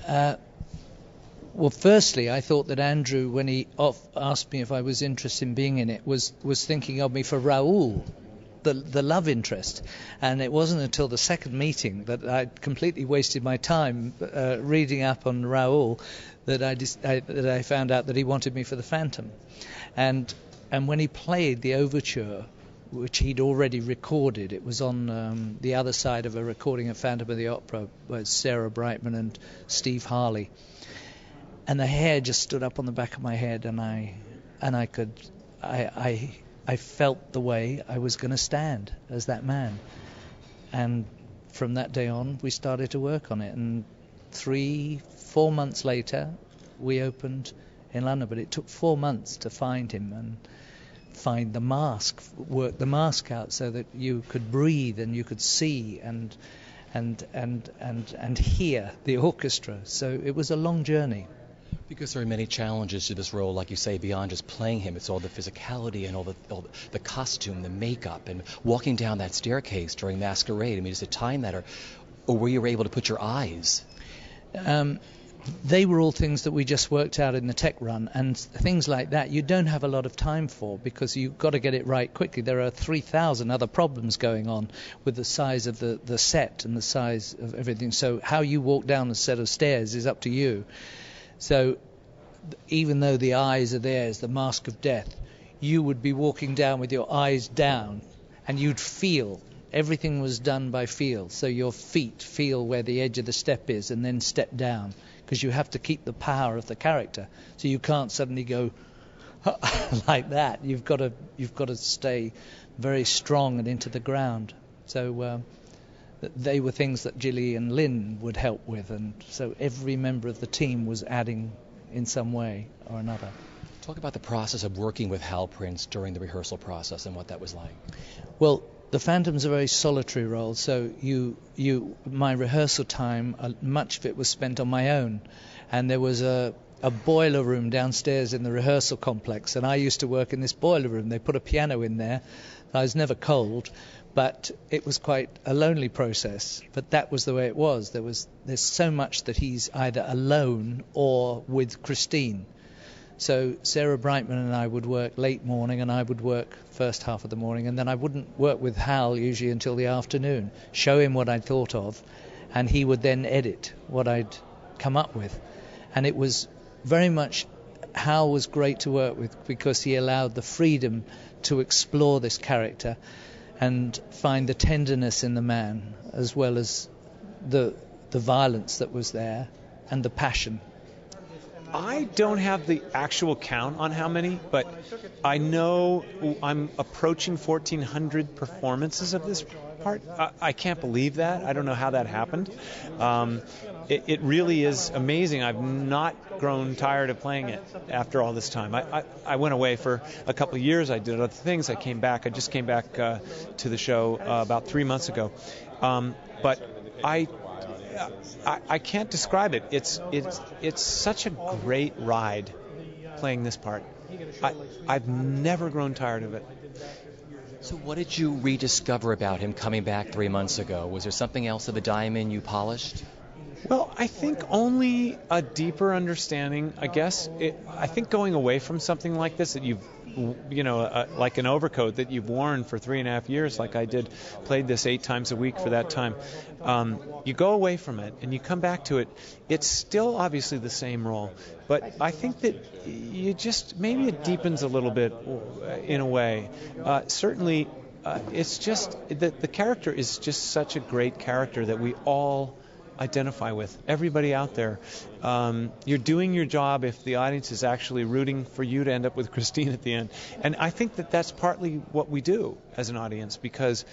Well, firstly, I thought that Andrew, when he asked me if I was interested in being in it, was thinking of me for Raoul, the love interest. And it wasn't until the second meeting that I'd completely wasted my time reading up on Raoul that I found out that he wanted me for the Phantom. And when he played the overture, which he'd already recorded, it was on the other side of a recording of Phantom of the Opera with Sarah Brightman and Steve Harley. And the hair just stood up on the back of my head, and I felt the way I was going to stand as that man. And from that day on, we started to work on it. And 3-4 months later, we opened in London. But it took 4 months to find him and find the mask, work the mask out so that you could breathe and you could see and hear the orchestra. So it was a long journey. Because there are many challenges to this role, like you say, beyond just playing him. It's all the physicality and all the costume, the makeup, and walking down that staircase during Masquerade. I mean, is it time that, or were you able to put your eyes? They were all things that we just worked out in the tech run, and things like that you don't have a lot of time for because you've got to get it right quickly. There are 3,000 other problems going on with the size of the set and the size of everything. So how you walk down a set of stairs is up to you. So even though the eyes are there as the mask of death, you would be walking down with your eyes down and you'd feel. Everything was done by feel. So your feet feel where the edge of the step is and then step down, because you have to keep the power of the character. So you can't suddenly go like that. You've got to stay very strong and into the ground. So they were things that Gilly and Lynn would help with, and so every member of the team was adding in some way or another. Talk about the process of working with Hal Prince during the rehearsal process and what that was like. Well, the Phantom's a very solitary role, so my rehearsal time, much of it was spent on my own, and there was a boiler room downstairs in the rehearsal complex, and I used to work in this boiler room. They put a piano in there. I was never cold, but it was quite a lonely process. But that was the way it was. There's so much that he's either alone or with Christine. So Sarah Brightman and I would work late morning, and I would work first half of the morning, and then I wouldn't work with Hal usually until the afternoon, show him what I'd thought of, and he would then edit what I'd come up with. And it was very much, Hal was great to work with because he allowed the freedom to explore this character and find the tenderness in the man, as well as the violence that was there and the passion. I don't have the actual count on how many, but I know I'm approaching 1,400 performances of this part. I can't believe that. I don't know how that happened. It really is amazing. I've not grown tired of playing it after all this time. I went away for a couple of years. I did other things. I came back. I just came back to the show about 3 months ago. But I can't describe it. It's such a great ride playing this part. I've never grown tired of it. So what did you rediscover about him coming back 3 months ago? Was there something else of the diamond you polished? Well, I think only a deeper understanding, I guess. I think going away from something like this that you've, like an overcoat that you've worn for 3.5 years, like I did, played this 8 times a week for that time. You go away from it and you come back to it. It's still obviously the same role, but I think that you just, maybe it deepens a little bit in a way. Certainly, it's just that the character is just such a great character that we all identify with. Everybody out there, you're doing your job if the audience is actually rooting for you to end up with Christine at the end. And I think that that's partly what we do as an audience, because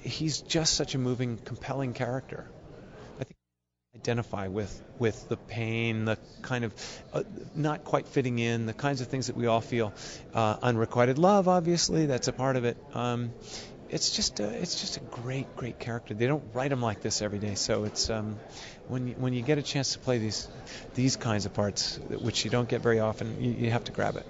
he's just such a moving, compelling character. I think I identify with the pain, the kind of not quite fitting in, the kinds of things that we all feel. Unrequited love, obviously, that's a part of it. It's just a great character. They don't write him like this every day, so it's when you get a chance to play these kinds of parts, which you don't get very often, you have to grab it.